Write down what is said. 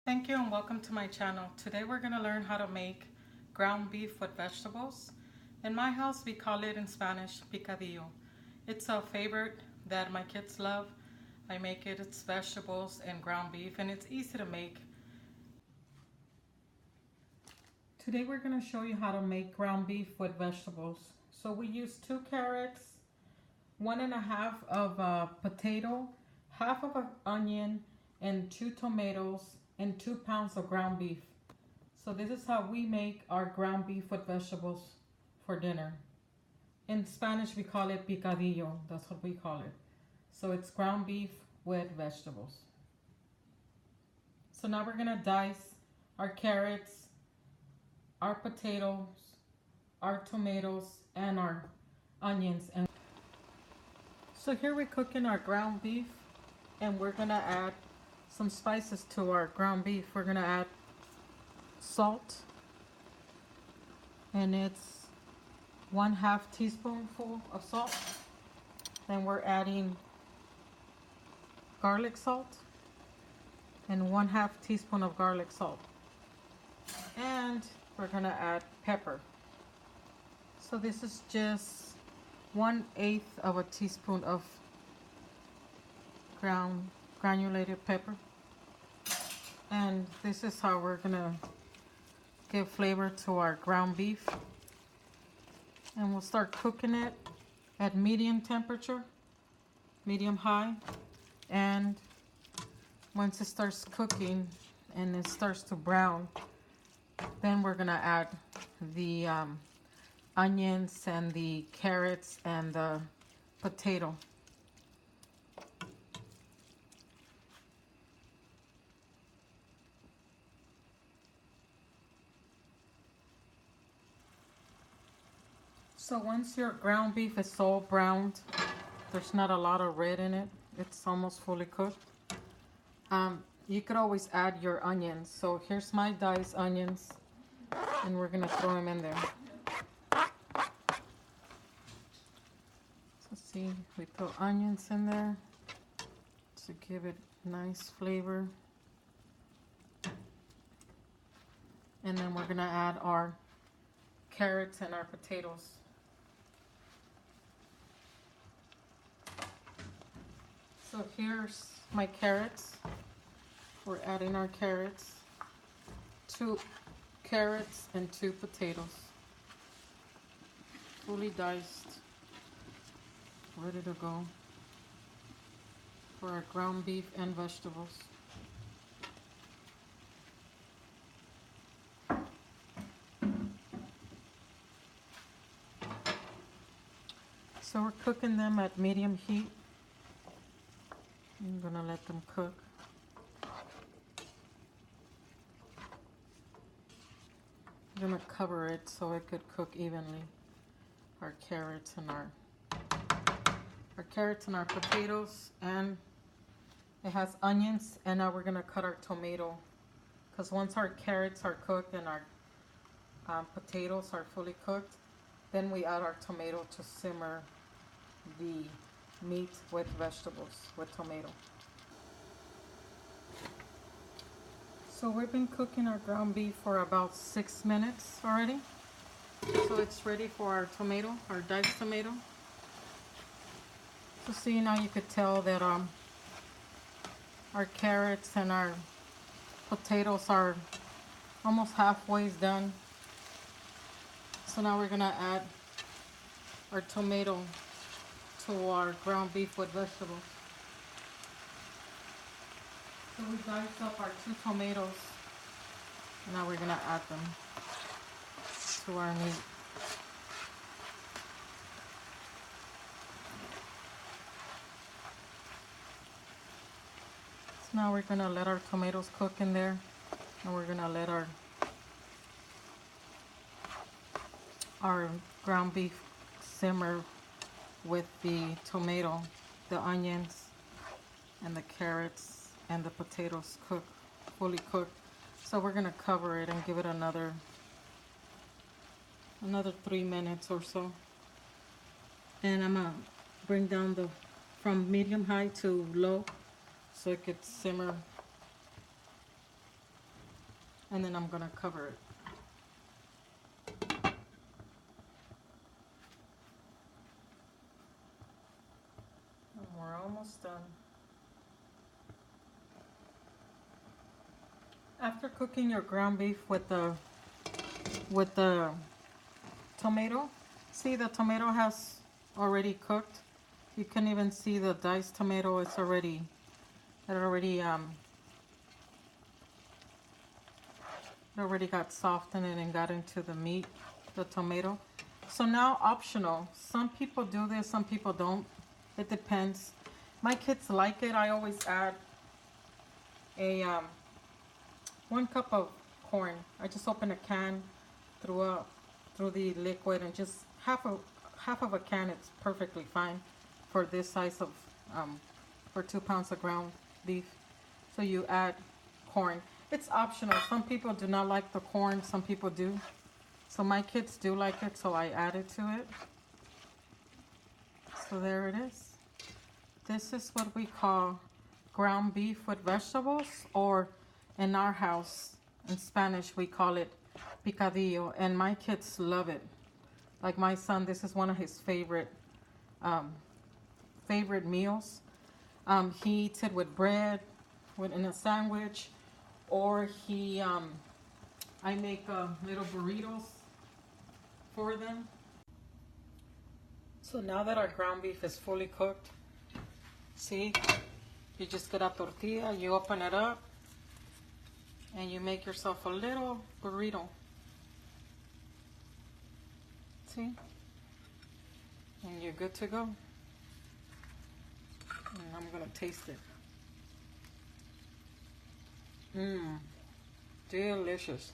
Thank you and welcome to my channel. Today we're going to learn how to make ground beef with vegetables. In my house we call it in Spanish picadillo. It's a favorite that my kids love. I make it, it's vegetables and ground beef, and it's easy to make. Today we're going to show you how to make ground beef with vegetables. So we use 2 carrots, 1.5 of a potato, half of an onion, and 2 tomatoes, and 2 pounds of ground beef. So this is how we make our ground beef with vegetables for dinner. In Spanish we call it picadillo, that's what we call it. So it's ground beef with vegetables. So now we're gonna dice our carrots, our potatoes, our tomatoes, and our onions. And so here we're cooking our ground beef, and we're gonna add some spices to our ground beef. We're gonna add salt, and it's 1/2 teaspoonful of salt. Then we're adding garlic salt and 1/2 teaspoon of garlic salt, and we're gonna add pepper. So this is just 1/8 of a teaspoon of granulated pepper. And this is how we're gonna give flavor to our ground beef. And we'll start cooking it at medium temperature, medium high. And once it starts cooking and it starts to brown, then we're gonna add the onions and the carrots and the potato. So once your ground beef is so browned, there's not a lot of red in it, it's almost fully cooked, you could always add your onions. So here's my diced onions, and we're gonna throw them in there. So see, we throw onions in there to give it nice flavor. And then we're gonna add our carrots and our potatoes. So here's my carrots. We're adding our carrots, 2 carrots and 2 potatoes, fully diced, ready to go for our ground beef and vegetables. So we're cooking them at medium heat. I'm gonna let them cook. I'm gonna cover it so it could cook evenly. Our carrots and our potatoes, and it has onions. And now we're gonna cut our tomato, because once our carrots are cooked and our potatoes are fully cooked, then we add our tomato to simmer the meat with vegetables with tomato. So we've been cooking our ground beef for about 6 minutes already. So it's ready for our tomato, our diced tomato. So see, now you could tell that our carrots and our potatoes are almost halfway done. So now we're gonna add our tomato to our ground beef with vegetables. So we diced up our 2 tomatoes. Now we're gonna add them to our meat. So now we're gonna let our tomatoes cook in there, and we're gonna let our ground beef simmer with the tomato, the onions, and the carrots and the potatoes cook, fully cooked. So we're gonna cover it and give it another 3 minutes or so. And I'm gonna bring down from medium high to low so it could simmer And then I'm gonna cover it. And we're almost done. After cooking your ground beef with the tomato, see the tomato has already cooked. You can even see the diced tomato. It already got soft in it and got into the meat, the tomato. So now optional. Some people do this, some people don't. It depends. My kids like it. I always add a 1 cup of corn. I just open a can through the liquid, and just half of a can. It's perfectly fine for this size of for 2 pounds of ground beef. So you add corn. It's optional. Some people do not like the corn. Some people do. So my kids do like it, so I added to it. So there it is. This is what we call ground beef with vegetables, or in our house, in Spanish, we call it picadillo, and my kids love it. Like my son, this is one of his favorite meals. He eats it with bread, in a sandwich, or I make little burritos for them. So now that our ground beef is fully cooked, see, you just get a tortilla, you open it up, and you make yourself a little burrito. See? And you're good to go. And I'm gonna taste it. Delicious.